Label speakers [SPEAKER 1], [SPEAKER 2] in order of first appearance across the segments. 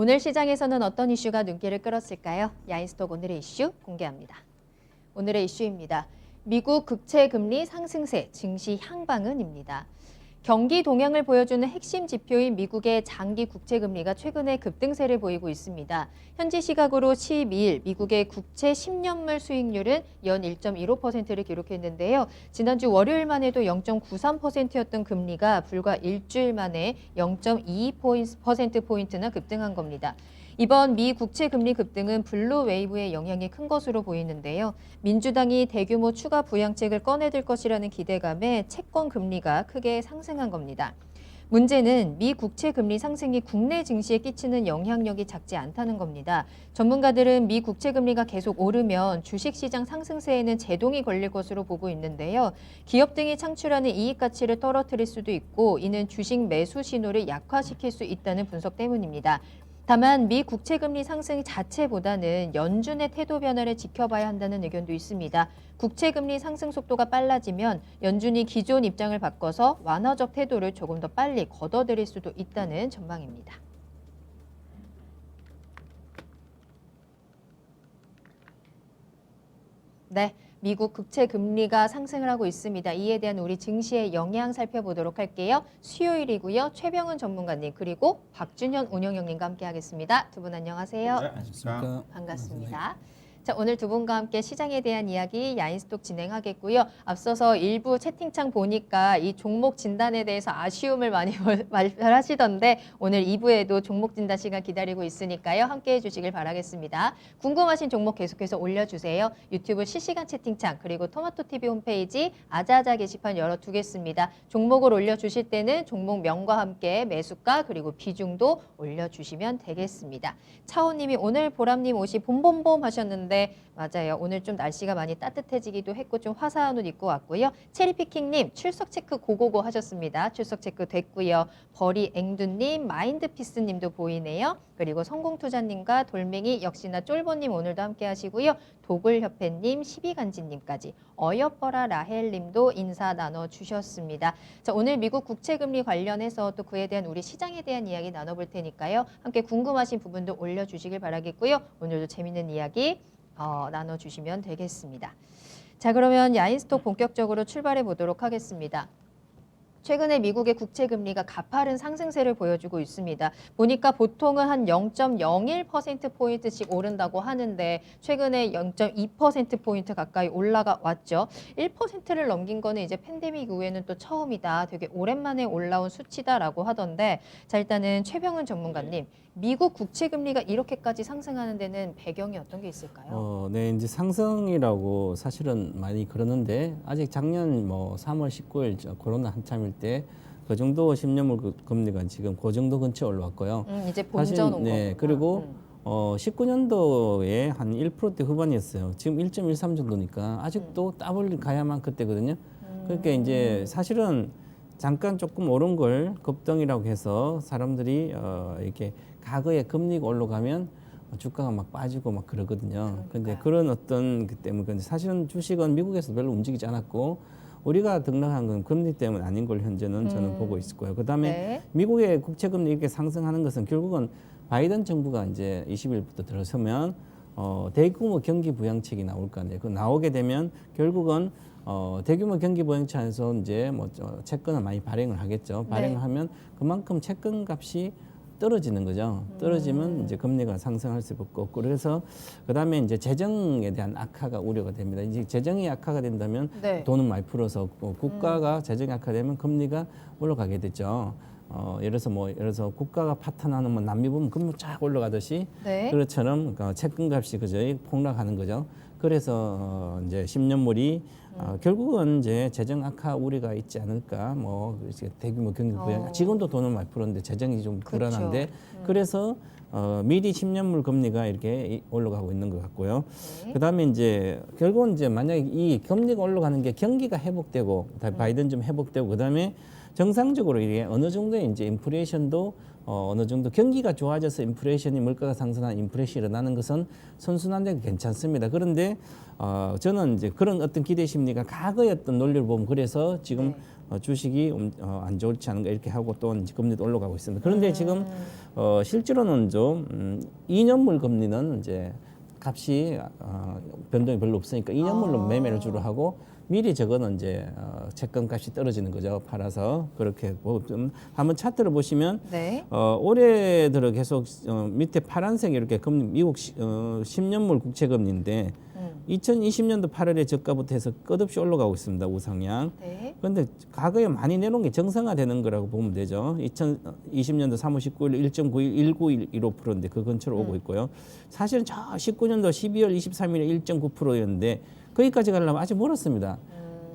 [SPEAKER 1] 오늘 시장에서는 어떤 이슈가 눈길을 끌었을까요? 야인스톡 오늘의 이슈 공개합니다. 오늘의 이슈입니다. 미국 국채 금리 상승세, 증시 향방은입니다. 경기 동향을 보여주는 핵심 지표인 미국의 장기 국채 금리가 최근에 급등세를 보이고 있습니다. 현지 시각으로 12일 미국의 국채 10년물 수익률은 연 1.15%를 기록했는데요. 지난주 월요일만 해도 0.93%였던 금리가 불과 일주일 만에 0.22%포인트나 급등한 겁니다. 이번 미 국채 금리 급등은 블루 웨이브의 영향이 큰 것으로 보이는데요. 민주당이 대규모 추가 부양책을 꺼내들 것이라는 기대감에 채권 금리가 크게 상승한 겁니다. 문제는 미 국채 금리 상승이 국내 증시에 끼치는 영향력이 작지 않다는 겁니다. 전문가들은 미 국채 금리가 계속 오르면 주식시장 상승세에는 제동이 걸릴 것으로 보고 있는데요. 기업 등이 창출하는 이익 가치를 떨어뜨릴 수도 있고 이는 주식 매수 신호를 약화시킬 수 있다는 분석 때문입니다. 다만 미 국채 금리 상승 자체보다는 연준의 태도 변화를 지켜봐야 한다는 의견도 있습니다. 국채 금리 상승 속도가 빨라지면 연준이 기존 입장을 바꿔서 완화적 태도를 조금 더 빨리 걷어들일 수도 있다는 전망입니다. 네. 미국 국채 금리가 상승을 하고 있습니다. 이에 대한 우리 증시의 영향 살펴보도록 할게요. 수요일이고요. 최병훈 전문가님 그리고 박준현 운영형님과 함께하겠습니다. 두 분 안녕하세요.
[SPEAKER 2] 네, 안녕하십니까.
[SPEAKER 1] 반갑습니다. 자, 오늘 두 분과 함께 시장에 대한 이야기 야인스톡 진행하겠고요. 앞서서 일부 채팅창 보니까 이 종목 진단에 대해서 아쉬움을 많이 말하시던데 오늘 2부에도 종목 진단 시간 기다리고 있으니까요. 함께해 주시길 바라겠습니다. 궁금하신 종목 계속해서 올려주세요. 유튜브 실시간 채팅창 그리고 토마토TV 홈페이지 아자아자 게시판 열어두겠습니다. 종목을 올려주실 때는 종목명과 함께 매수가 그리고 비중도 올려주시면 되겠습니다. 차호님이 오늘 보람님 옷이 봄봄봄 하셨는데 맞아요. 오늘 좀 날씨가 많이 따뜻해지기도 했고 좀 화사한 옷 입고 왔고요. 체리피킹님 출석 체크 고고고 하셨습니다. 출석 체크 됐고요. 버리 앵두님, 마인드피스님도 보이네요. 그리고 성공투자님과 돌멩이 역시나 쫄보님 오늘도 함께 하시고요. 도굴협회님, 시비간지님까지 어여뻐라 라헬님도 인사 나눠주셨습니다. 자, 오늘 미국 국채금리 관련해서 또 그에 대한 우리 시장에 대한 이야기 나눠볼 테니까요. 함께 궁금하신 부분도 올려주시길 바라겠고요. 오늘도 재밌는 이야기 나눠주시면 되겠습니다. 자, 그러면 야인스톡 본격적으로 출발해 보도록 하겠습니다. 최근에 미국의 국채 금리가 가파른 상승세를 보여주고 있습니다. 보니까 보통은 한 0.01%포인트씩 오른다고 하는데 최근에 0.2%포인트 가까이 올라가 왔죠. 1%를 넘긴 거는 이제 팬데믹 이후에는 또 처음이다. 되게 오랜만에 올라온 수치다라고 하던데 자, 일단은 최병훈 전문가님, 미국 국채 금리가 이렇게까지 상승하는 데는 배경이 어떤 게 있을까요?
[SPEAKER 2] 네, 이제 상승이라고 사실은 많이 그러는데 아직 작년 3월 19일 코로나 한참일 때 그 정도 10년물 금리가 지금 그 정도 근처에 올라왔고요.
[SPEAKER 1] 이제 본전 온
[SPEAKER 2] 네,
[SPEAKER 1] 거구나.
[SPEAKER 2] 그리고 19년도에 한 1%대 후반이었어요. 지금 1.13 정도니까 아직도 더블 가야만 그때거든요. 그러니까 이제 사실은 잠깐 조금 오른 걸 급등이라고 해서 사람들이 이렇게 과거에 금리가 올라가면 주가가 막 빠지고 막 그러거든요. 근데 그런 어떤 그 때문에 사실은 주식은 미국에서 별로 움직이지 않았고 우리가 등락한 건 금리 때문 아닌 걸 현재는 저는 보고 있을 거예요. 그다음에
[SPEAKER 1] 네.
[SPEAKER 2] 미국의 국채 금리 이렇게 상승하는 것은 결국은 바이든 정부가 이제 20일부터 들어서면 대규모 경기 부양책이 나올 거 아니에요. 그 나오게 되면 결국은 대규모 경기 부양책 안에서 이제 채권을 많이 발행을 하겠죠. 발행을
[SPEAKER 1] 네.
[SPEAKER 2] 하면 그만큼 채권 값이 떨어지는 거죠. 떨어지면 이제 금리가 상승할 수밖에 없고 그래서 그다음에 이제 재정에 대한 악화가 우려가 됩니다. 이제 재정이 악화가 된다면
[SPEAKER 1] 네.
[SPEAKER 2] 돈은 많이 풀어서 국가가 재정이 악화되면 금리가 올라가게 되죠. 예를 들어서 국가가 파탄하는 남미 보면 금리 쫙 올라가듯이
[SPEAKER 1] 네.
[SPEAKER 2] 그것처럼 채권 값이 그저 폭락하는 거죠. 그래서 이제 10년물이 결국은 이제 재정 악화 우려가 있지 않을까. 이렇게 대규모 경기 부양. 지금도 돈을 많이 풀었는데 재정이 좀 불안한데 그래서 미리 10년물 금리가 이렇게 올라가고 있는 것 같고요.
[SPEAKER 1] 네.
[SPEAKER 2] 그다음에 이제 결국은 이제 만약에 이 금리가 올라가는 게 경기가 회복되고 바이든 좀 회복되고 그다음에 정상적으로 이게 어느 정도의 이제 인플레이션도 어느 정도 경기가 좋아져서 인플레이션이 물가가 상승한 인플레이션이 일어나는 것은 선순환되고 괜찮습니다. 그런데 저는 이제 그런 어떤 기대 심리가 과거의 어떤 논리를 보면 그래서 지금 주식이 안 좋지 않은가 이렇게 하고 또 이제 금리도 올라가고 있습니다. 그런데 지금 실제로는 좀 2년물 금리는 이제 값이 변동이 별로 없으니까 2년물로 매매를 주로 하고 미리 저거는 이제 채권 값이 떨어지는 거죠. 팔아서 그렇게 좀 한번 차트를 보시면
[SPEAKER 1] 네.
[SPEAKER 2] 올해 들어 계속 밑에 파란색 이렇게 금리 미국 10년물 국채 금리인데 2020년도 8월에 저가부터 해서 끝없이 올라가고 있습니다. 우상향.
[SPEAKER 1] 네.
[SPEAKER 2] 그런데 과거에 많이 내놓은 게 정상화되는 거라고 보면 되죠. 2020년도 3월 19일 1.91, 1915%인데 그 근처로 오고 있고요. 사실은 저 19년도 12월 23일에 1.9%였는데 거기까지 가려면 아직 멀었습니다.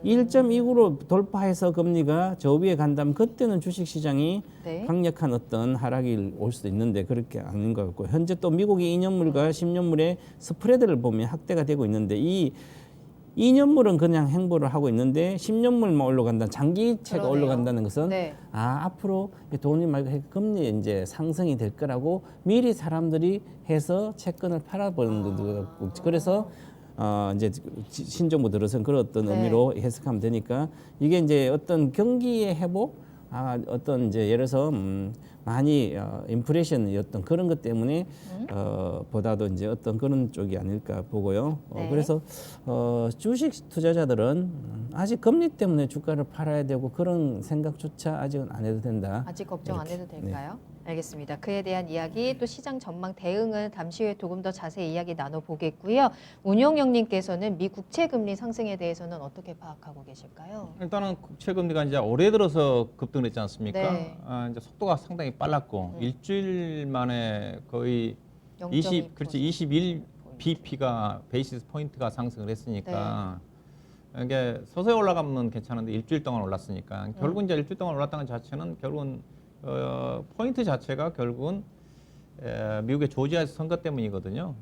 [SPEAKER 2] 1.29로 돌파해서 금리가 저 위에 간다면 그때는 주식시장이
[SPEAKER 1] 네.
[SPEAKER 2] 강력한 어떤 하락이 올 수도 있는데 그렇게 아닌 것 같고 현재 또 미국의 2년물과 10년물의 스프레드를 보면 확대가 되고 있는데 이 2년물은 그냥 행보를 하고 있는데 10년물만 올라간다 장기채가
[SPEAKER 1] 그러네요.
[SPEAKER 2] 올라간다는 것은
[SPEAKER 1] 네.
[SPEAKER 2] 앞으로 돈이 말고 금리 이제 상승이 될 거라고 미리 사람들이 해서 채권을 팔아버리는 것 같고 그래서 이제 신정부 들어선 그런 어떤
[SPEAKER 1] 네.
[SPEAKER 2] 의미로 해석하면 되니까 이게 이제 어떤 경기의 회복, 어떤 이제 예를 들어서 많이 인플레이션이었던 그런 것 때문에 보다도 이제 어떤 그런 쪽이 아닐까 보고요.
[SPEAKER 1] 네.
[SPEAKER 2] 그래서 주식 투자자들은 아직 금리 때문에 주가를 팔아야 되고 그런 생각조차 아직은 안 해도 된다.
[SPEAKER 1] 아직 걱정 안
[SPEAKER 2] 이렇게.
[SPEAKER 1] 해도 될까요? 알겠습니다. 그에 대한 이야기 또 시장 전망 대응은 잠시 후에 조금 더 자세히 이야기 나눠보겠고요. 운용영님께서는 미 국채 금리 상승에 대해서는 어떻게 파악하고 계실까요?
[SPEAKER 3] 일단은 국채 금리가 이제 올해 들어서 급등을 했지 않습니까?
[SPEAKER 1] 네.
[SPEAKER 3] 이제 속도가 상당히 빨랐고 일주일 만에 거의 21 BP가 베이시스 포인트가 상승을 했으니까 이게 서서히 올라가면 괜찮은데 일주일 동안 올랐으니까 결국 이제 일주일 동안 올랐다는 자체는 결국은 포인트 자체가 결국은 미국의 조지아 선거 때문이거든요.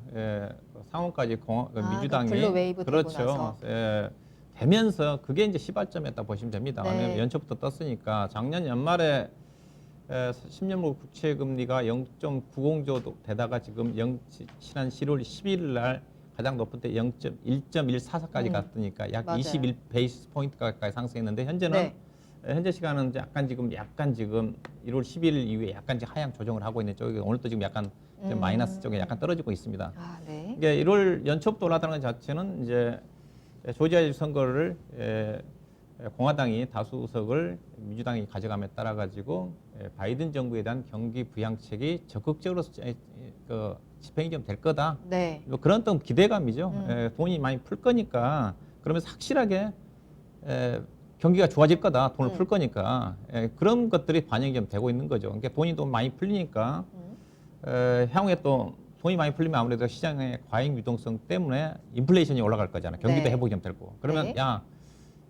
[SPEAKER 3] 상원까지 민주당이
[SPEAKER 1] 블루 웨이브 되고
[SPEAKER 3] 그렇죠.
[SPEAKER 1] 나서.
[SPEAKER 3] 되면서 그게 이제 시발점이었다 보시면 됩니다.
[SPEAKER 1] 네.
[SPEAKER 3] 왜냐하면 연초부터 떴으니까 작년 연말에 10년물 국채 금리가 0.90 정도 되다가 지금 지난 10월 11일 날 가장 높은 때 1.144까지 갔으니까 약
[SPEAKER 1] 맞아요.
[SPEAKER 3] 21 베이스 포인트 가까이 상승했는데 현재는
[SPEAKER 1] 네.
[SPEAKER 3] 현재 시간은 약간 지금 1월 11일 이후에 약간 하향 조정을 하고 있는 쪽이 오늘 또 지금 약간 좀 마이너스 쪽에 약간 떨어지고 있습니다.
[SPEAKER 1] 네.
[SPEAKER 3] 이게 1월 연초부터 올랐다는 것 자체는 이제 조지아 선거를 공화당이 다수석을 민주당이 가져감에 따라 가지고 바이든 정부에 대한 경기 부양책이 적극적으로 집행이 좀 될 거다.
[SPEAKER 1] 네.
[SPEAKER 3] 뭐 그런 어떤 기대감이죠. 돈이 많이 풀 거니까 그러면서 확실하게 경기가 좋아질 거다. 돈을 풀 거니까 그런 것들이 반영이 좀 되고 있는 거죠. 그러니까 돈이 또 많이 풀리니까 향후에 또 돈이 많이 풀리면 아무래도 시장의 과잉 유동성 때문에 인플레이션이 올라갈 거잖아요. 경기도
[SPEAKER 1] 네.
[SPEAKER 3] 회복이 좀 될 거고. 그러면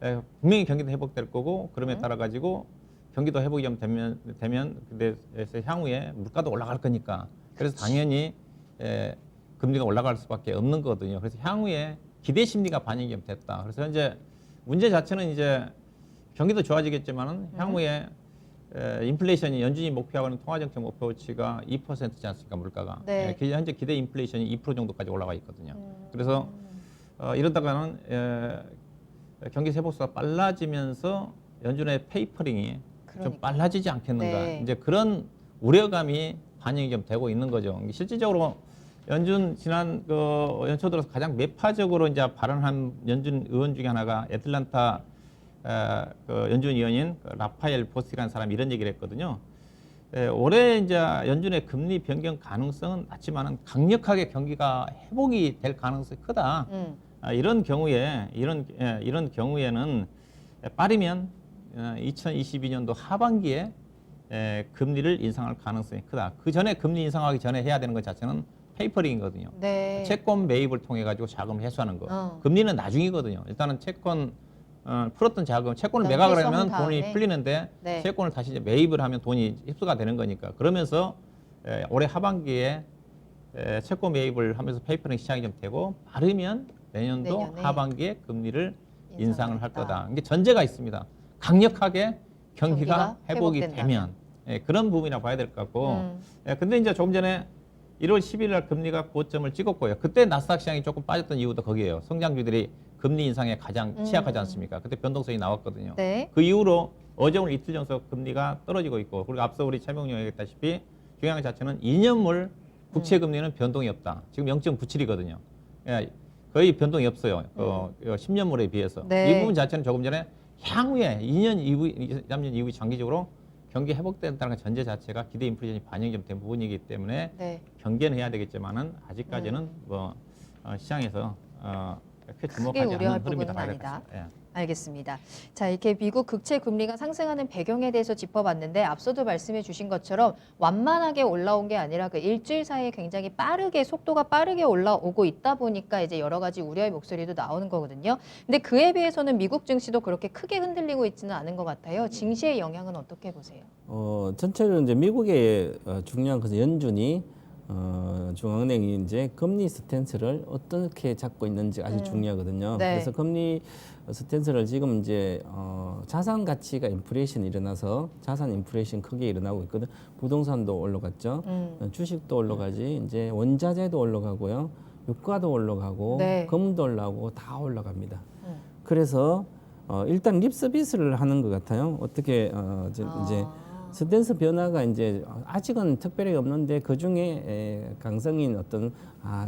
[SPEAKER 1] 네.
[SPEAKER 3] 분명히 경기도 회복될 거고 그럼에 따라 가지고 경기도 회복이 좀 되면 그래서 향후에 물가도 올라갈 거니까 그래서 당연히 금리가 올라갈 수밖에 없는 거거든요. 그래서 향후에 기대 심리가 반영이 좀 됐다. 그래서 현재 문제 자체는 이제 경기도 좋아지겠지만은 향후에 인플레이션이 연준이 목표하는 통화정책 목표치가 2%지 않습니까 물가가?
[SPEAKER 1] 네.
[SPEAKER 3] 현재 기대 인플레이션이 2% 정도까지 올라가 있거든요. 그래서 이러다가는 경기 회복수가 빨라지면서 연준의 페이퍼링이 좀 빨라지지 않겠는가?
[SPEAKER 1] 네.
[SPEAKER 3] 이제 그런 우려감이 반영이 좀 되고 있는 거죠. 실질적으로 연준 지난 연초 들어서 가장 매파적으로 이제 발언한 연준 의원 중에 하나가 애틀란타 연준 의원인 라파엘 보스라는 사람이 이런 얘기를 했거든요. 올해 이제 연준의 금리 변경 가능성은 낮지만은 강력하게 경기가 회복이 될 가능성이 크다. 이런 경우에는 빠르면 2022년도 하반기에 금리를 인상할 가능성이 크다. 그 전에 금리 인상하기 전에 해야 되는 것 자체는 페이퍼링이거든요.
[SPEAKER 1] 네.
[SPEAKER 3] 채권 매입을 통해 가지고 자금을 회수하는 거. 금리는 나중이거든요. 일단은 채권 풀었던 자금, 채권을 매각을 하면 돈이 풀리는데
[SPEAKER 1] 네.
[SPEAKER 3] 채권을 다시 이제 매입을 하면 돈이 흡수가 되는 거니까. 그러면서 올해 하반기에 채권 매입을 하면서 페이퍼링 시장이 좀 되고 빠르면 내년도 하반기에 금리를 인상을 할 거다. 이게 전제가 있습니다. 강력하게 경기가 회복이 되면 그런 부분이라고 봐야 될 것 같고. 근데 이제 조금 전에 1월 10일 날 금리가 고점을 찍었고요. 그때 나스닥 시장이 조금 빠졌던 이유도 거기에요. 성장주들이 금리 인상에 가장 취약하지 않습니까? 그때 변동성이 나왔거든요.
[SPEAKER 1] 네.
[SPEAKER 3] 그 이후로 어제 오늘 이틀 연속 금리가 떨어지고 있고, 그리고 앞서 우리 최명령 얘기했다시피 중요한 자체는 2년물 국채 금리는 변동이 없다. 지금 0.97이거든요. 예, 거의 변동이 없어요. 10년물에 비해서.
[SPEAKER 1] 네.
[SPEAKER 3] 이 부분 자체는 조금 전에 향후에 2년 이후, 3년 이후 장기적으로 경기 회복된다는 전제 자체가 기대 인플레이션이 반영이 좀 된 부분이기 때문에
[SPEAKER 1] 네.
[SPEAKER 3] 경계는 해야 되겠지만은 아직까지는 시장에서 크게 주목하지
[SPEAKER 1] 우려할
[SPEAKER 3] 않는 흐름이다.
[SPEAKER 1] 부분은 아니다.
[SPEAKER 3] 예.
[SPEAKER 1] 알겠습니다. 자, 이렇게 미국 국채 금리가 상승하는 배경에 대해서 짚어봤는데 앞서도 말씀해 주신 것처럼 완만하게 올라온 게 아니라 그 일주일 사이에 굉장히 빠르게 속도가 빠르게 올라오고 있다 보니까 이제 여러 가지 우려의 목소리도 나오는 거거든요. 근데 그에 비해서는 미국 증시도 그렇게 크게 흔들리고 있지는 않은 것 같아요. 증시의 영향은 어떻게 보세요?
[SPEAKER 2] 전체로 이제 미국의 중요한 것은 연준이 중앙은행이 이제 금리 스탠스를 어떻게 잡고 있는지 아주 중요하거든요.
[SPEAKER 1] 네.
[SPEAKER 2] 그래서 금리 스탠스를 지금 이제 자산 가치가 인플레이션이 일어나서 자산 인플레이션 크게 일어나고 있거든. 부동산도 올라갔죠. 주식도 올라가지. 이제 원자재도 올라가고요. 유가도 올라가고
[SPEAKER 1] 네.
[SPEAKER 2] 금도 올라가고 다 올라갑니다. 그래서 일단 립 서비스를 하는 것 같아요. 어떻게 이제 스탠스 변화가 이제 아직은 특별히 없는데 그 중에 강성인 어떤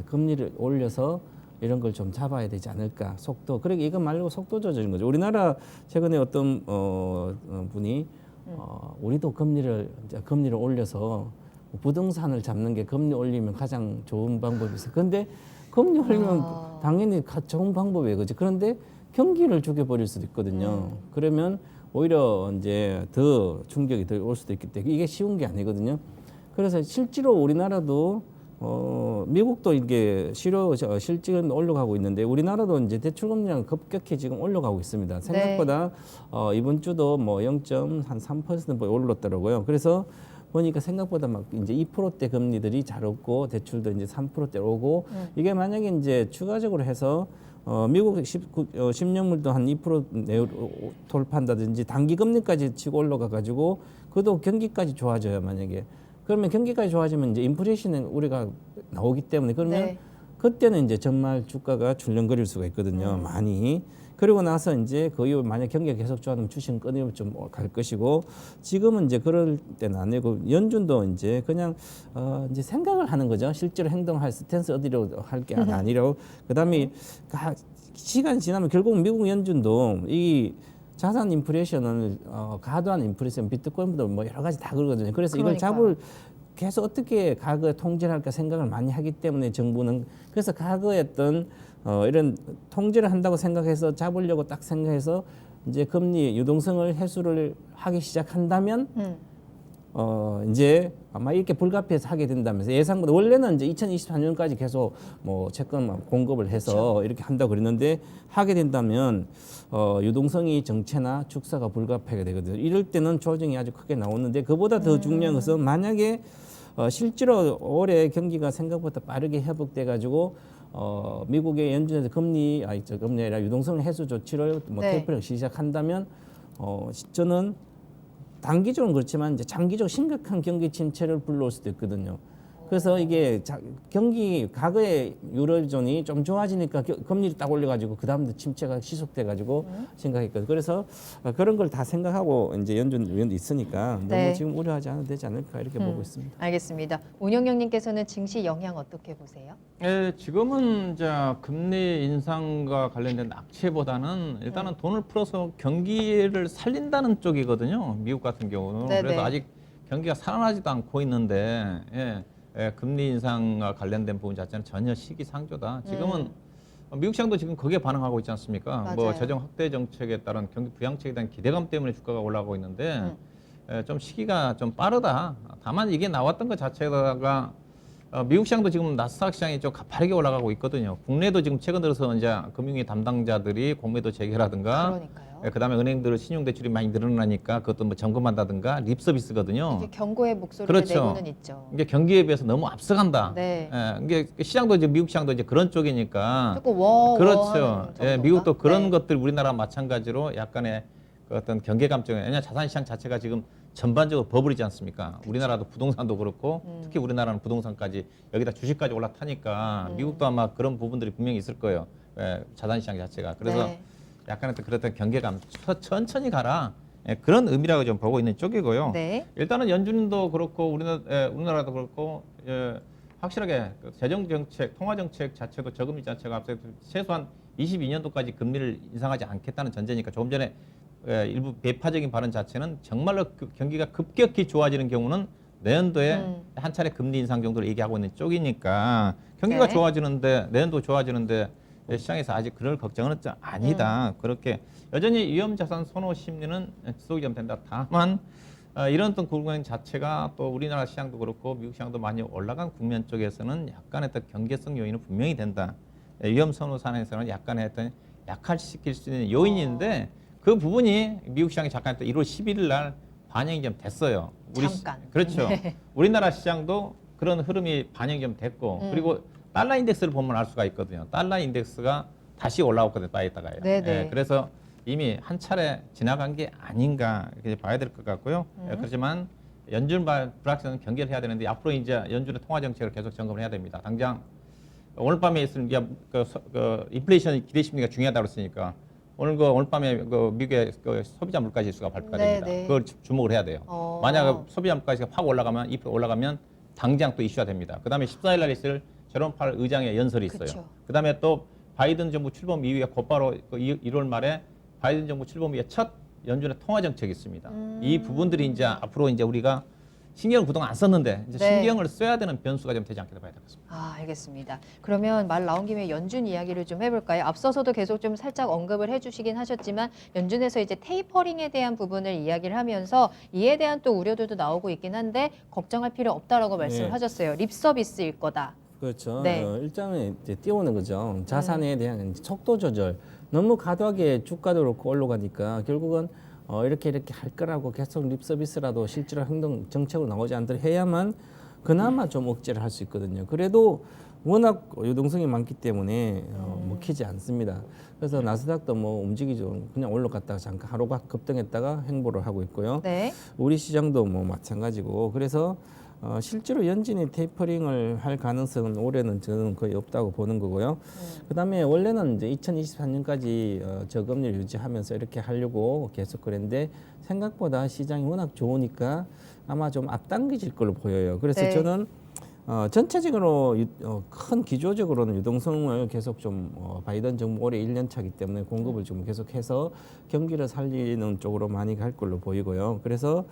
[SPEAKER 2] 금리를 올려서 이런 걸 좀 잡아야 되지 않을까 속도. 그러니까 이거 말고 속도 조절인 거죠. 우리나라 최근에 어떤 분이 우리도 금리를 올려서 부동산을 잡는 게 금리 올리면 가장 좋은 방법이죠. 그런데 금리 올리면 당연히 좋은 방법이에요, 그죠? 그런데 경기를 죽여버릴 수도 있거든요. 그러면 오히려 이제 더 충격이 더 올 수도 있기 때문에 이게 쉬운 게 아니거든요. 그래서 실제로 우리나라도 미국도 이게 실질은 올라가고 있는데 우리나라도 이제 대출 금리가 급격히 지금 올라가고 있습니다. 생각보다 이번 주도 뭐 0.3% 올랐더라고요. 그래서 보니까 생각보다 막 이제 2%대 금리들이 잘 오고 대출도 이제 3%대 오고 이게 만약에 이제 추가적으로 해서 미국 10년물도 한 2% 돌파한다든지 단기 금리까지 치고 올라가 가지고 그것도 경기까지 좋아져요, 만약에. 그러면 경기까지 좋아지면 이제 인플레이션은 우리가 나오기 때문에 그러면 그때는 이제 정말 주가가 출렁거릴 수가 있거든요, 많이. 그리고 나서 이제 그 이후 만약 경기가 계속 좋아지면 주식은 끊임없이 좀 갈 것이고 지금은 이제 그럴 때는 아니고 연준도 이제 그냥 이제 생각을 하는 거죠. 실제로 행동할 스탠스 어디로 할 게 아니라 그다음에 시간이 지나면 결국 미국 연준도 이 자산 인플레이션을 과도한 인플레이션 비트코인도 뭐 여러 가지 다 그러거든요. 그래서 이걸 잡을 계속 어떻게 과거에 통제를 할까 생각을 많이 하기 때문에 정부는 그래서 과거에 어떤 이런 통제를 한다고 생각해서 잡으려고 딱 생각해서 이제 금리 유동성을 해소를 하기 시작한다면 이제 아마 이렇게 불가피해서 하게 된다면서 예상보다 원래는 이제 2024년까지 계속 뭐 채권 공급을 해서 이렇게 한다고 그랬는데 하게 된다면 유동성이 정체나 축소가 불가피하게 되거든요. 이럴 때는 조정이 아주 크게 나오는데 그보다 더 중요한 것은 만약에 실제로 올해 경기가 생각보다 빠르게 회복돼 가지고 미국의 연준에서 금리 아니라 유동성 해소 조치를 뭐 테이퍼링 시작한다면 저는 단기적으로는 그렇지만 이제 장기적 심각한 경기 침체를 불러올 수도 있거든요. 그래서 이게 경기 과거에 유로존이 좀 좋아지니까 금리를 딱 올려가지고 그 다음부터 침체가 지속돼가지고 생각했거든요. 그래서 그런 걸 다 생각하고 이제 연준 위원도 있으니까 너무 지금 우려하지 않아도 되지 않을까 이렇게 보고 있습니다.
[SPEAKER 1] 알겠습니다. 운영형님께서는 증시 영향 어떻게 보세요?
[SPEAKER 3] 지금은 이제 금리 인상과 관련된 악재보다는 일단은 돈을 풀어서 경기를 살린다는 쪽이거든요. 미국 같은 경우는. 그래서 아직 경기가 살아나지도 않고 있는데 금리 인상과 관련된 부분 자체는 전혀 시기상조다. 지금은 미국 시장도 지금 거기에 반응하고 있지 않습니까?
[SPEAKER 1] 맞아요.
[SPEAKER 3] 뭐 재정 확대 정책에 따른 경기 부양책에 대한 기대감 때문에 주가가 올라가고 있는데 좀 시기가 좀 빠르다. 다만 이게 나왔던 것 자체가 미국 시장도 지금 나스닥 시장이 좀 가파르게 올라가고 있거든요. 국내도 지금 최근 들어서 이제 금융위 담당자들이 공매도 재개라든가 그다음에 은행들 신용대출이 많이 늘어나니까 그것도 뭐 점검한다든가 립 서비스거든요.
[SPEAKER 1] 이게 경고의 목소리를 내고는 있죠.
[SPEAKER 3] 이게 경기에 비해서 너무 앞서간다. 이게 시장도 이제 미국 시장도 이제 그런 쪽이니까.
[SPEAKER 1] 조금
[SPEAKER 3] 그렇죠. 미국도 그런 것들 우리나라 마찬가지로 약간의 그 어떤 경계감정에 왜냐 자산 시장 자체가 지금 전반적으로 버블이지 않습니까? 우리나라도 부동산도 그렇고 특히 우리나라는 부동산까지 여기다 주식까지 올라타니까 미국도 아마 그런 부분들이 분명히 있을 거예요. 자산시장 자체가. 그래서
[SPEAKER 1] 네.
[SPEAKER 3] 약간 그랬던 경계감, 천천히 가라. 그런 의미라고 좀 보고 있는 쪽이고요.
[SPEAKER 1] 네.
[SPEAKER 3] 일단은 연준도 그렇고 우리나라도 그렇고 확실하게 그 재정 정책, 통화 정책 자체도 저금리 자체가 앞서 최소한 22년도까지 금리를 인상하지 않겠다는 전제니까 조금 전에 일부 배파적인 발언 자체는 정말로 그 경기가 급격히 좋아지는 경우는 내년도에 한 차례 금리 인상 정도를 얘기하고 있는 쪽이니까 경기가
[SPEAKER 1] 네.
[SPEAKER 3] 좋아지는데 내년도 좋아지는데 시장에서 아직 그럴 걱정은 아니다. 그렇게 여전히 위험자산 선호 심리는 지속이 좀 된다. 다만 이런 어떤 국면 자체가 또 우리나라 시장도 그렇고 미국 시장도 많이 올라간 국면 쪽에서는 약간의 어떤 경계성 요인은 분명히 된다. 위험 선호 산에서는 약간의 어떤 약화시킬 수 있는 요인인데 그 부분이 미국 시장이 잠깐 또 1월 11일 날 반영이 좀 됐어요.
[SPEAKER 1] 잠깐.
[SPEAKER 3] 그렇죠.
[SPEAKER 1] 네.
[SPEAKER 3] 우리나라 시장도 그런 흐름이 반영이 좀 됐고 그리고 달러 인덱스를 보면 알 수가 있거든요. 달러 인덱스가 다시 올라왔거든요. 빠졌다가요.
[SPEAKER 1] 네네.
[SPEAKER 3] 그래서 이미 한 차례 지나간 게 아닌가 이렇게 봐야 될 것 같고요. 그렇지만 연준 불확실성은 경계를 해야 되는데 앞으로 이제 연준의 통화 정책을 계속 점검을 해야 됩니다. 당장 오늘 밤에 있을 인플레이션 기대 심리가 중요하다고 했으니까 오늘 밤에 미국의 소비자 물가 지수가 발표가 됩니다.
[SPEAKER 1] 네네.
[SPEAKER 3] 그걸 주목을 해야 돼요. 만약 소비자 물가 지수가 확 올라가면 2% 올라가면 당장 또 이슈가 됩니다. 그다음에 14일 날 있을 제롬 파월 의장의 연설이 있어요.
[SPEAKER 1] 그쵸.
[SPEAKER 3] 그다음에 또 바이든 정부 출범 이후에 곧바로 1월 말에 바이든 정부 출범 이후에 첫 연준의 통화 정책이 있습니다. 이 부분들이 이제 앞으로 이제 우리가 신경을 그동안 안 썼는데 이제
[SPEAKER 1] 네.
[SPEAKER 3] 신경을 써야 되는 변수가 좀 되지 않겠다 봐야 되겠습니다.
[SPEAKER 1] 알겠습니다. 그러면 말 나온 김에 연준 이야기를 좀 해볼까요? 앞서서도 계속 좀 살짝 언급을 해주시긴 하셨지만 연준에서 이제 테이퍼링에 대한 부분을 이야기를 하면서 이에 대한 또 우려들도 나오고 있긴 한데 걱정할 필요 없다라고 말씀을
[SPEAKER 2] 네.
[SPEAKER 1] 하셨어요. 립 서비스일 거다.
[SPEAKER 2] 그렇죠.
[SPEAKER 1] 네.
[SPEAKER 2] 일장에 이제 띄우는 거죠. 자산에 대한 속도 조절. 너무 과도하게 주가도 그렇고 올라가니까 결국은 이렇게 할 거라고 계속 립 서비스라도 실제로 행동 정책으로 나오지 않도록 해야만 그나마 좀 억제를 할 수 있거든요. 그래도 워낙 유동성이 많기 때문에 먹히지 않습니다. 그래서 나스닥도 뭐 움직이죠. 그냥 올라갔다가 잠깐 하루가 급등했다가 횡보를 하고 있고요.
[SPEAKER 1] 네.
[SPEAKER 2] 우리 시장도 뭐 마찬가지고 그래서 실제로 연준이 테이퍼링을 할 가능성은 올해는 저는 거의 없다고 보는 거고요. 그다음에 원래는 이제 2024년까지 저금리를 유지하면서 이렇게 하려고 계속 그랬는데 생각보다 시장이 워낙 좋으니까 아마 좀 앞당겨질 걸로 보여요. 그래서
[SPEAKER 1] 네.
[SPEAKER 2] 저는 전체적으로 큰 기조적으로는 유동성을 계속 좀 바이든 정부 올해 1년 차기 때문에 공급을 좀 계속해서 경기를 살리는 쪽으로 많이 갈 걸로 보이고요. 그래서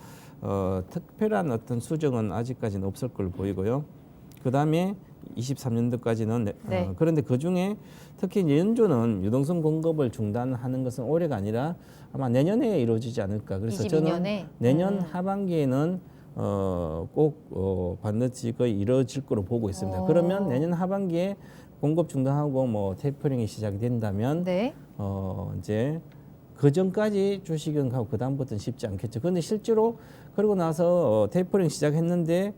[SPEAKER 2] 특별한 어떤 수정은 아직까지는 없을 걸로 보이고요. 그 다음에 23년도까지는
[SPEAKER 1] 네.
[SPEAKER 2] 그런데 그 중에 특히 이제 연준은 유동성 공급을 중단하는 것은 올해가 아니라 아마 내년에 이루어지지 않을까. 그래서
[SPEAKER 1] 22년에?
[SPEAKER 2] 저는 내년 하반기에는 꼭 반드시 거의 이루어질 거로 보고 있습니다. 그러면 내년 하반기에 공급 중단하고 뭐 테이퍼링이 시작이 된다면
[SPEAKER 1] 네.
[SPEAKER 2] 이제 그 전까지 주식은 가고 그 다음부터는 쉽지 않겠죠. 그런데 실제로 그러고 나서 테이퍼링 시작했는데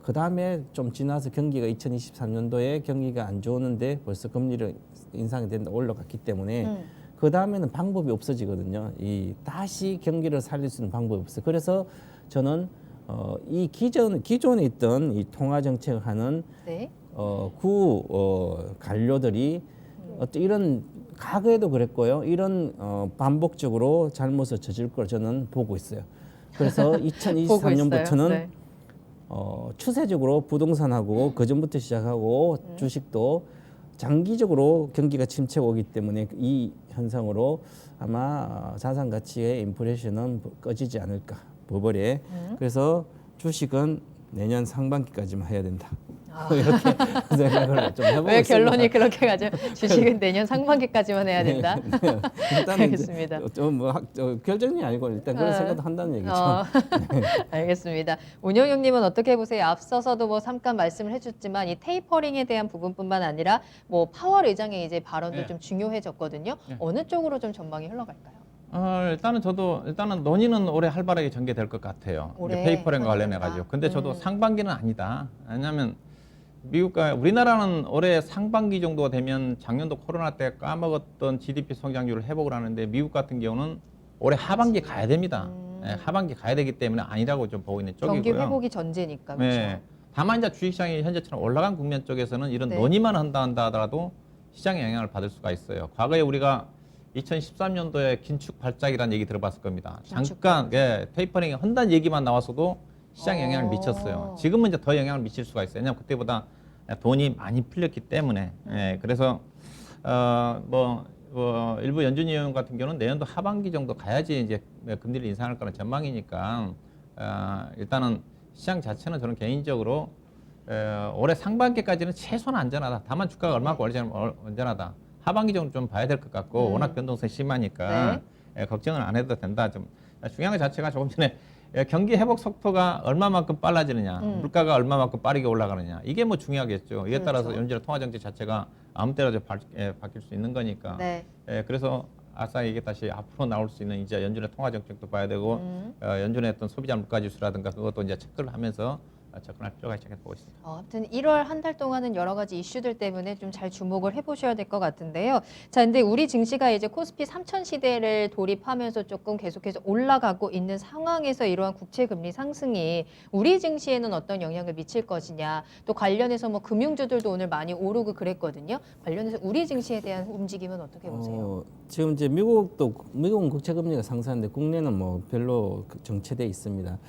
[SPEAKER 2] 그 다음에 좀 지나서 경기가 2023년도에 경기가 안 좋은데 벌써 금리를 인상이 된다 올라갔기 때문에 그 다음에는 방법이 없어지거든요. 이 다시 경기를 살릴 수 있는 방법이 없어요. 그래서 저는 이 기존에 있던 이 통화 정책을 하는
[SPEAKER 1] 네.
[SPEAKER 2] 관료들이 어떤 이런 과거에도 그랬고요. 이런 반복적으로 잘못을 저질 걸 저는 보고 있어요. 그래서
[SPEAKER 1] 보고 있어요.
[SPEAKER 2] 2023년부터는
[SPEAKER 1] 네.
[SPEAKER 2] 추세적으로 부동산하고 그 전부터 시작하고 주식도 장기적으로 경기가 침체가 오기 때문에 이 현상으로 아마 자산 가치의 인플레이션은 꺼지지 않을까 버블에 그래서 주식은 내년 상반기까지만 해야 된다. 이렇게 생각을 좀 해보고
[SPEAKER 1] 왜
[SPEAKER 2] 있습니다.
[SPEAKER 1] 결론이 그렇게 가죠? 주식은 내년 상반기까지만 해야 된다.
[SPEAKER 2] 일단
[SPEAKER 1] 알겠습니다.
[SPEAKER 2] 좀뭐 결정이 아니고 일단 그런 생각도 한다는 얘기죠.
[SPEAKER 1] 알겠습니다. 운영형님은 어떻게 보세요? 앞서서도 뭐 잠깐 말씀을 해줬지만 이 테이퍼링에 대한 부분뿐만 아니라 뭐 파월 의장의 이제 발언도
[SPEAKER 3] 네.
[SPEAKER 1] 좀 중요해졌거든요.
[SPEAKER 3] 네.
[SPEAKER 1] 어느 쪽으로 좀 전망이 흘러갈까요?
[SPEAKER 3] 일단은 논의는 올해 활발하게 전개될 것 같아요.
[SPEAKER 1] 올해
[SPEAKER 3] 페이퍼링과 관련해
[SPEAKER 1] 전개된다.
[SPEAKER 3] 가지고. 근데 저도 상반기는 아니다. 왜냐하면 미국과 우리나라는 올해 상반기 정도가 되면 작년도 코로나 때 까먹었던 GDP 성장률을 회복을 하는데 미국 같은 경우는 올해 하반기 가야 됩니다. 하반기 가야 되기 때문에 아니라고 좀 보고 있는 쪽이고요.
[SPEAKER 1] 경기 회복이 전제니까 그렇죠.
[SPEAKER 3] 네. 다만 이제 주식시장이 현재처럼 올라간 국면 쪽에서는 이런
[SPEAKER 1] 네.
[SPEAKER 3] 논의만 한다 하더라도 시장의 영향을 받을 수가 있어요. 과거에 우리가 2013년도에 긴축 발작이라는 얘기 들어봤을 겁니다.
[SPEAKER 1] 긴축
[SPEAKER 3] 잠깐 테이퍼링 한다는 얘기만 나왔어도 시장에 영향을 미쳤어요. 지금은 이제 더 영향을 미칠 수가 있어요. 왜냐하면 그때보다 돈이 많이 풀렸기 때문에. 그래서 일부 연준 위원 같은 경우는 내년도 하반기 정도 가야지 이제 금리를 인상할 거는 전망이니까 일단은 시장 자체는 저는 개인적으로 올해 상반기까지는 최소한 안전하다. 다만 주가가 얼마큼 안전하다. 하반기 정도 좀 봐야 될 것 같고 워낙 변동성이 심하니까 걱정은 안 해도 된다. 좀 중요한 것 자체가 조금 전에 경기 회복 속도가 얼마만큼 빨라지느냐, 물가가 얼마만큼 빠르게 올라가느냐 이게 뭐 중요하겠죠. 이에 따라서
[SPEAKER 1] 그렇죠.
[SPEAKER 3] 연준의 통화 정책 자체가 아무 때나 바뀔 수 있는 거니까.
[SPEAKER 1] 네.
[SPEAKER 3] 그래서 아싸 이게 다시 앞으로 나올 수 있는 이제 연준의 통화 정책도 봐야 되고 연준의 어떤 소비자 물가 지수라든가 그것도 이제 체크를 하면서 접근할 필요가 있다고 보고 있습니다.
[SPEAKER 1] 아무튼 1월 한 달 동안은 여러 가지 이슈들 때문에 좀 잘 주목을 해보셔야 될 것 같은데요. 자, 근데 우리 증시가 이제 코스피 3000 시대를 돌입하면서 조금 계속해서 올라가고 있는 상황에서 이러한 국채 금리 상승이 우리 증시에는 어떤 영향을 미칠 것이냐, 또 관련해서 뭐 금융주들도 오늘 많이 오르고 그랬거든요. 관련해서 우리 증시에 대한 움직임은 어떻게 보세요?
[SPEAKER 2] 지금 이제 미국은 국채 금리가 상승하는데 국내는 뭐 별로 정체돼 있습니다.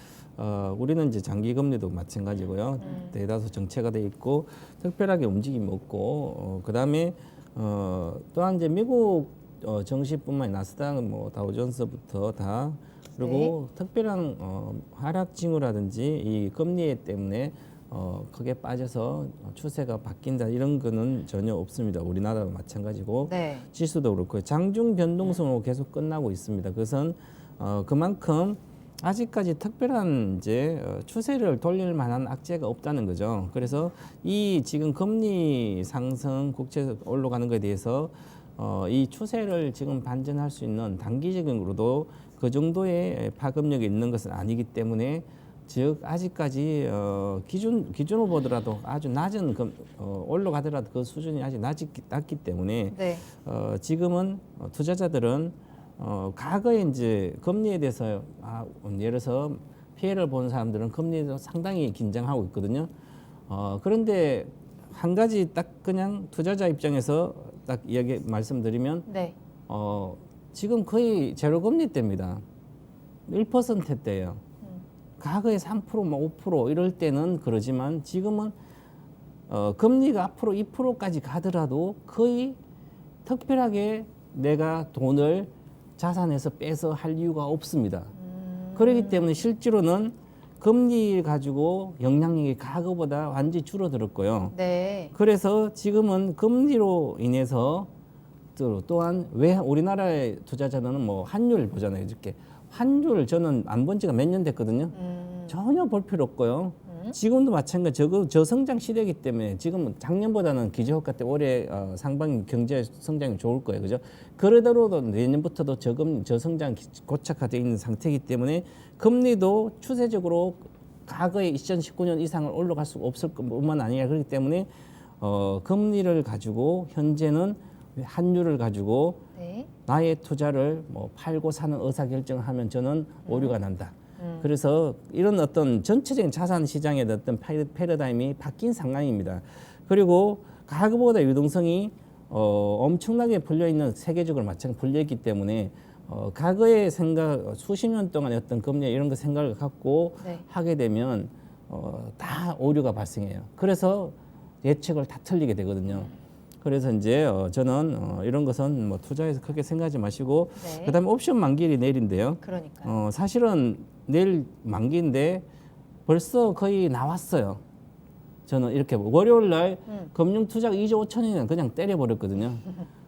[SPEAKER 2] 우리는 이제 장기 금리도 마찬가지고요. 대다수 정체가 돼 있고 특별하게 움직임이 없고 그다음에 또한 이제 미국 증시뿐만 아니라 나스닥 뭐 다우존스부터 다 그리고 특별한 하락 징후라든지 이 금리 때문에 크게 빠져서 추세가 바뀐다 이런 거는 전혀 없습니다. 우리나라도 마찬가지고
[SPEAKER 1] 네.
[SPEAKER 2] 지수도 그렇고 장중 변동성으로 계속 끝나고 있습니다. 그것은 그만큼 아직까지 특별한 이제 추세를 돌릴 만한 악재가 없다는 거죠. 그래서 이 지금 금리 상승, 국채 올라가는 것에 대해서 이 추세를 지금 반전할 수 있는 단기적으로도 그 정도의 파급력이 있는 것은 아니기 때문에 즉 아직까지 기준으로 보더라도 아주 낮은 올라가더라도 그 수준이 아직 낮기 때문에
[SPEAKER 1] 네.
[SPEAKER 2] 지금은 투자자들은 과거에 이제 금리에 대해서 예를 들어서 피해를 본 사람들은 금리에도 상당히 긴장하고 있거든요. 그런데 한 가지 딱 그냥 투자자 입장에서 딱 이야기 말씀드리면
[SPEAKER 1] 네.
[SPEAKER 2] 지금 거의 제로 금리 때입니다. 1%대예요. 과거에 3%, 뭐 5% 이럴 때는 그러지만 지금은 금리가 앞으로 2%까지 가더라도 거의 특별하게 내가 돈을 자산에서 빼서 할 이유가 없습니다. 그렇기 때문에 실제로는 금리 가지고 영향력이 과거보다 완전히 줄어들었고요.
[SPEAKER 1] 네.
[SPEAKER 2] 그래서 지금은 금리로 인해서 또한 왜 우리나라의 투자자들은 뭐 환율 보잖아요. 이렇게 환율 저는 안 본 지가 몇 년 됐거든요. 전혀 볼 필요 없고요. 지금도 마찬가지 저성장 시대이기 때문에 지금 작년보다는 기저효과 때 올해 상반기 경제 성장이 좋을 거예요. 그죠? 그러더라도 내년부터도 저성장 고착화되어 있는 상태이기 때문에 금리도 추세적으로 과거에 2019년 이상을 올라갈 수가 없을 뿐만 아니라 그렇기 때문에 금리를 가지고 현재는 환율을 가지고
[SPEAKER 1] 네.
[SPEAKER 2] 나의 투자를 뭐 팔고 사는 의사결정을 하면 저는 오류가 난다. 그래서 이런 어떤 전체적인 자산 시장의 어떤 패러다임이 바뀐 상황입니다. 그리고 과거보다 유동성이 엄청나게 풀려 있는 세계적으로 마찬가지 풀려 있기 때문에 과거의 생각 수십 년 동안의 어떤 금리 이런 거 생각을 갖고
[SPEAKER 1] 네.
[SPEAKER 2] 하게 되면 다 오류가 발생해요. 그래서 예측을 다 틀리게 되거든요. 그래서 이제 저는 이런 것은 뭐 투자해서 크게 생각하지 마시고
[SPEAKER 1] 네.
[SPEAKER 2] 그다음에 옵션 만기일이 내일인데요.
[SPEAKER 1] 그러니까요.
[SPEAKER 2] 사실은 내일 만기인데 벌써 거의 나왔어요. 저는 이렇게 월요일 날 금융 투자 2조 5천이면 그냥 때려버렸거든요.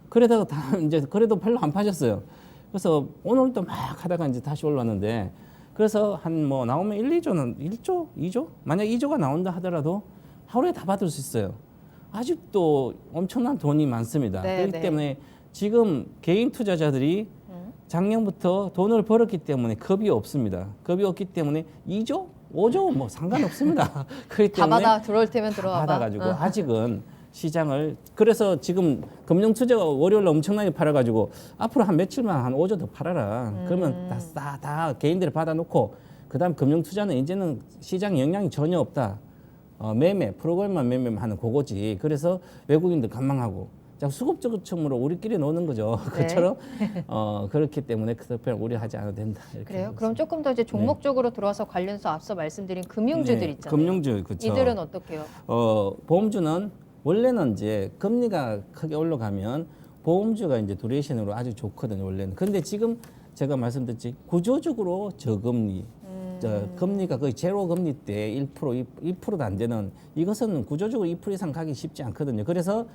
[SPEAKER 2] 그러다가 다 이제 그래도 별로 안 파셨어요. 그래서 오늘도 막 하다가 이제 다시 올랐는데 그래서 한 뭐 나오면 1, 2조는 2조? 만약 2조가 나온다 하더라도 하루에 다 받을 수 있어요. 아직도 엄청난 돈이 많습니다.
[SPEAKER 1] 네,
[SPEAKER 2] 그렇기
[SPEAKER 1] 네.
[SPEAKER 2] 때문에 지금 개인 투자자들이 작년부터 돈을 벌었기 때문에 겁이 없습니다. 겁이 없기 때문에 2조? 5조 뭐 상관없습니다. 그렇기
[SPEAKER 1] 다
[SPEAKER 2] 때문에
[SPEAKER 1] 받아 들어올 테면
[SPEAKER 2] 다
[SPEAKER 1] 들어와 봐.
[SPEAKER 2] 받아가지고 아직은 시장을 그래서 지금 금융투자가 월요일에 엄청나게 팔아가지고 앞으로 한 며칠만 한 5조 더 팔아라. 그러면 다 개인들이 받아놓고 그다음 금융투자는 이제는 시장 영향이 전혀 없다. 매매 프로그램만 매매하는 그거지. 그래서 외국인들 관망하고 자, 수급적으로 우리끼리 노는 거죠.
[SPEAKER 1] 네.
[SPEAKER 2] 그것처럼 그렇기 때문에 그렇게 우려하지 않아도 된다. 이렇게
[SPEAKER 1] 그래요?
[SPEAKER 2] 보고
[SPEAKER 1] 그럼
[SPEAKER 2] 있습니다.
[SPEAKER 1] 조금 더 이제 종목적으로 들어와서 관련해서 앞서 말씀드린 금융주들
[SPEAKER 2] 네,
[SPEAKER 1] 있잖아요.
[SPEAKER 2] 금융주 그렇죠.
[SPEAKER 1] 이들은 어떻게요?
[SPEAKER 2] 보험주는 원래는 이제 금리가 크게 올라가면 보험주가 이제 두레이션으로 아주 좋거든요. 원래는. 근데 지금 제가 말씀드렸지 구조적으로 저금리, 금리가 거의 제로 금리 때 1%, 2%도 안 되는 이것은 구조적으로 2% 이상 가기 쉽지 않거든요. 그래서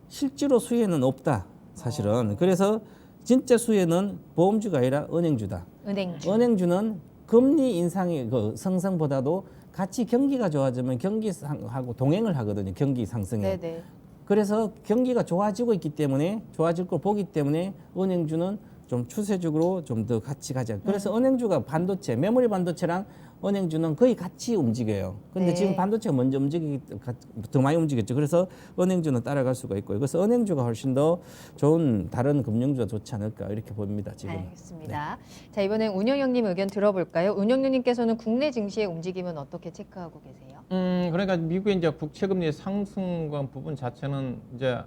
[SPEAKER 2] 실제로 수혜는 없다. 사실은. 그래서 진짜 수혜는 보험주가 아니라 은행주다.
[SPEAKER 1] 은행주.
[SPEAKER 2] 은행주는 금리 인상의 그 상승보다도 같이 경기가 좋아지면 경기하고 동행을 하거든요. 경기 상승에.
[SPEAKER 1] 네네.
[SPEAKER 2] 그래서 경기가 좋아지고 있기 때문에 좋아질 걸 보기 때문에 은행주는 좀 추세적으로 좀 더 같이 가자. 그래서 은행주가 반도체, 메모리 반도체랑 은행주는 거의 같이 움직여요. 근데
[SPEAKER 1] 네.
[SPEAKER 2] 지금 반도체가 먼저 더 많이 움직였죠. 그래서 은행주는 따라갈 수가 있고요. 그래서 은행주가 훨씬 더 좋은 다른 금융주가 좋지 않을까 이렇게 봅니다. 지금.
[SPEAKER 1] 알겠습니다. 자, 이번엔 운영형님 의견 들어볼까요? 운영형님께서는 국내 증시의 움직임은 어떻게 체크하고 계세요?
[SPEAKER 3] 그러니까 미국의 이제 국채금리 상승과 부분 자체는 이제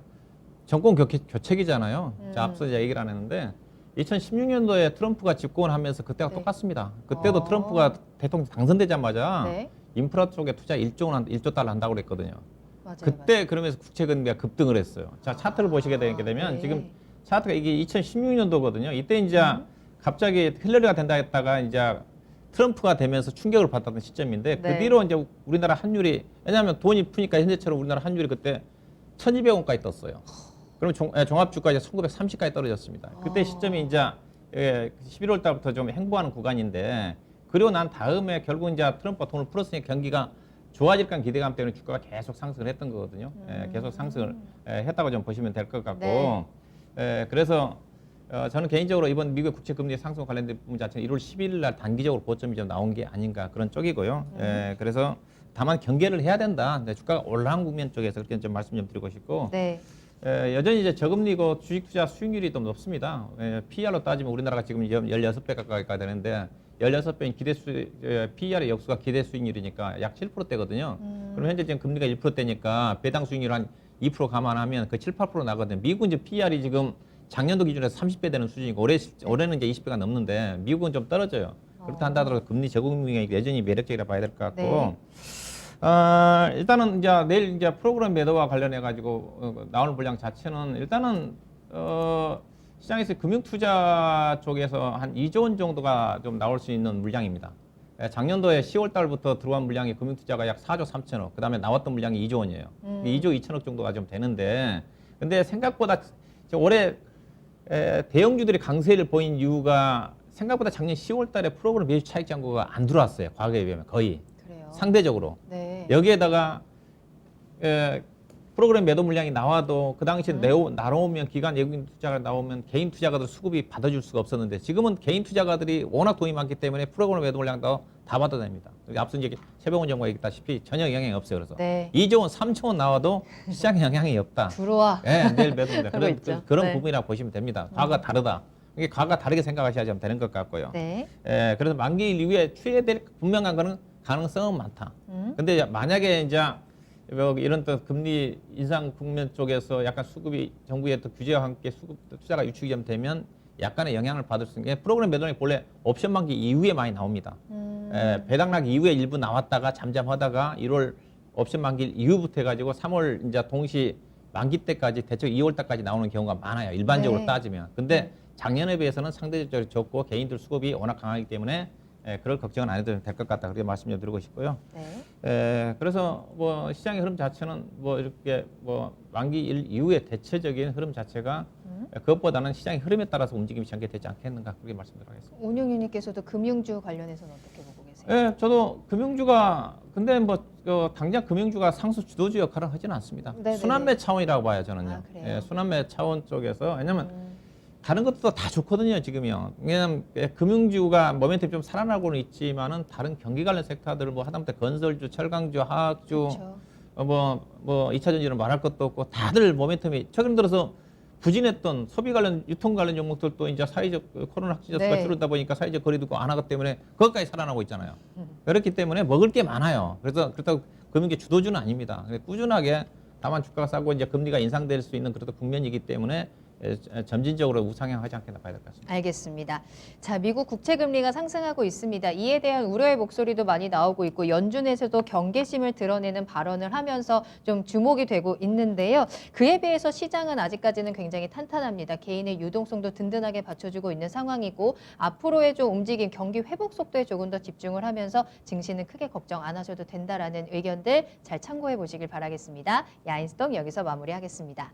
[SPEAKER 3] 정권 교체기잖아요. 자, 앞서 이제 얘기를 안 했는데 2016년도에 트럼프가 집권하면서 그때가
[SPEAKER 1] 네.
[SPEAKER 3] 똑같습니다. 그때도 트럼프가 대통령 당선되자마자
[SPEAKER 1] 네.
[SPEAKER 3] 인프라 쪽에 투자 1조 달러 한다고 그랬거든요.
[SPEAKER 1] 맞아요.
[SPEAKER 3] 그때 그러면서 국채금리가 급등을 했어요. 자, 차트를 보시게 되게 되면
[SPEAKER 1] 네.
[SPEAKER 3] 지금 차트가 이게 2016년도거든요. 이때 이제 갑자기 힐러리가 된다 했다가 이제 트럼프가 되면서 충격을 받았던 시점인데
[SPEAKER 1] 네.
[SPEAKER 3] 그 뒤로 이제 우리나라 환율이 왜냐하면 돈이 푸니까 현재처럼 우리나라 환율이 그때 1,200원까지 떴어요. 그럼 종합주가 이제 1930까지 떨어졌습니다. 그때 시점이 이제 11월 달부터 좀 행보하는 구간인데 그리고 난 다음에 결국 이제 트럼프가 돈을 풀었으니 경기가 좋아질 간 기대감 때문에 주가가 계속 상승을 했던 거거든요. 계속 상승을 했다고 좀 보시면 될 것 같고 그래서 저는 개인적으로 이번 미국 국채 금리 상승 관련된 부분 자체는 1월 12일 날 단기적으로 고점이 좀 나온 게 아닌가 그런 쪽이고요. 그래서 다만 경계를 해야 된다. 근데 주가가 올라간 국면 쪽에서 그렇게 좀 말씀 좀 드리고 싶고
[SPEAKER 1] 네.
[SPEAKER 3] 여전히 이제 저금리고 주식 투자 수익률이 좀 높습니다. PER로 따지면 우리나라가 지금 16배 가까이 가야 되는데 16배인 PER의 역수가 기대 수익률이니까 약 7%대거든요. 그럼 현재 지금 금리가 1%대니까 배당 수익률 한 2% 감안하면 그 7, 8% 나거든요. 미국은 이제 PER이 지금 작년도 기준에서 30배 되는 수준이고 올해는 이제 20배가 넘는데 미국은 좀 떨어져요. 그렇다 한다더라도 금리 저금리가 여전히 매력적이라 봐야 될 것 같고.
[SPEAKER 1] 네.
[SPEAKER 3] 일단은 이제 내일 이제 프로그램 매도와 관련해 가지고 나오는 물량 자체는 일단은 시장에서 금융 투자 쪽에서 한 2조 원 정도가 좀 나올 수 있는 물량입니다. 작년도에 10월 달부터 들어온 물량이 금융 투자가 약 4조 3천억, 그다음에 나왔던 물량이 2조 원이에요. 2조 2천억 정도가 좀 되는데, 근데 생각보다 올해 대형주들이 강세를 보인 이유가 생각보다 작년 10월 달에 프로그램 매수 차익 잔고가 안 들어왔어요. 과거에 비하면 거의.
[SPEAKER 1] 그래요.
[SPEAKER 3] 상대적으로.
[SPEAKER 1] 네.
[SPEAKER 3] 여기에다가 프로그램 매도 물량이 나와도 그 당시에 나오면 기관 외국인 투자가 나오면 개인 투자가들 수급이 받아줄 수가 없었는데 지금은 개인 투자가들이 워낙 돈이 많기 때문에 프로그램 매도 물량도 다 받아냅니다. 앞서 이제 최병원 정부가 얘기했다시피 전혀 영향이 없어요. 그래서
[SPEAKER 1] 네.
[SPEAKER 3] 2조 원, 3조 원 나와도 시장에 영향이 없다.
[SPEAKER 1] 들어와.
[SPEAKER 3] 내일 매도입니다.
[SPEAKER 1] 하고 있죠.
[SPEAKER 3] 그런
[SPEAKER 1] 네.
[SPEAKER 3] 부분이라고 보시면 됩니다. 과거가 다르다. 이게 과거가 다르게 생각하셔야 좀 되는 것 같고요.
[SPEAKER 1] 네.
[SPEAKER 3] 그래서 만기 이후에 취해될 분명한 거는 가능성은 많다. 근데 만약에 이제 이런 또 금리 인상 국면 쪽에서 약간 수급이 정부의 또 규제와 함께 수급 투자가 유축이 좀 되면 약간의 영향을 받을 수 있는 게 프로그램 매도량이 본래 옵션 만기 이후에 많이 나옵니다. 배당락 이후에 일부 나왔다가 잠잠하다가 1월 옵션 만기 이후부터 해가지고 3월 이제 동시 만기 때까지 대충 2월 달까지 나오는 경우가 많아요. 일반적으로
[SPEAKER 1] 네.
[SPEAKER 3] 따지면. 근데 작년에 비해서는 상대적으로 적고 개인들 수급이 워낙 강하기 때문에 그럴 걱정은 안 해도 될 것 같다. 그렇게 말씀 좀 드리고 싶고요.
[SPEAKER 1] 네.
[SPEAKER 3] 그래서 뭐 시장의 흐름 자체는 뭐 이렇게 뭐 만기 이후에 대체적인 흐름 자체가 그것보다는 시장의 흐름에 따라서 움직임이 전개되지 않겠는가 그렇게 말씀드리겠습니다.
[SPEAKER 1] 운영유님께서도 금융주 관련해서는 어떻게 보고 계세요?
[SPEAKER 3] 예, 저도 금융주가 근데 뭐 당장 금융주가 상수 주도주 역할을 하지는 않습니다.
[SPEAKER 1] 네네네.
[SPEAKER 3] 순환매 차원이라고 봐요 저는요.
[SPEAKER 1] 아, 그래요?
[SPEAKER 3] 순환매 차원 쪽에서 왜냐면 다른 것도 다 좋거든요 지금이요. 왜냐하면 금융주가 모멘텀이 좀 살아나고는 있지만은 다른 경기 관련 섹터들 뭐 하다못해 건설주, 철강주, 화학주,
[SPEAKER 1] 그렇죠.
[SPEAKER 3] 뭐 2차 전지는 말할 것도 없고 다들 모멘텀이 최근 들어서 부진했던 소비 관련, 유통 관련 종목들도 이제 사회적 코로나 확진자 수가
[SPEAKER 1] 네.
[SPEAKER 3] 줄어다 보니까 사회적 거리두기 안 하기 때문에 그것까지 살아나고 있잖아요. 그렇기 때문에 먹을 게 많아요. 그래서 그렇다고 금융계 주도주는 아닙니다. 꾸준하게 다만 주가가 싸고 이제 금리가 인상될 수 있는 그런 국면이기 때문에 점진적으로 우상향하지 않겠나 봐야 될 것 같습니다.
[SPEAKER 1] 알겠습니다. 자, 미국 국채 금리가 상승하고 있습니다. 이에 대한 우려의 목소리도 많이 나오고 있고 연준에서도 경계심을 드러내는 발언을 하면서 좀 주목이 되고 있는데요. 그에 비해서 시장은 아직까지는 굉장히 탄탄합니다. 개인의 유동성도 든든하게 받쳐주고 있는 상황이고 앞으로의 좀 움직임, 경기 회복 속도에 조금 더 집중을 하면서 증시는 크게 걱정 안 하셔도 된다라는 의견들 잘 참고해 보시길 바라겠습니다. 야인스톡 여기서 마무리하겠습니다.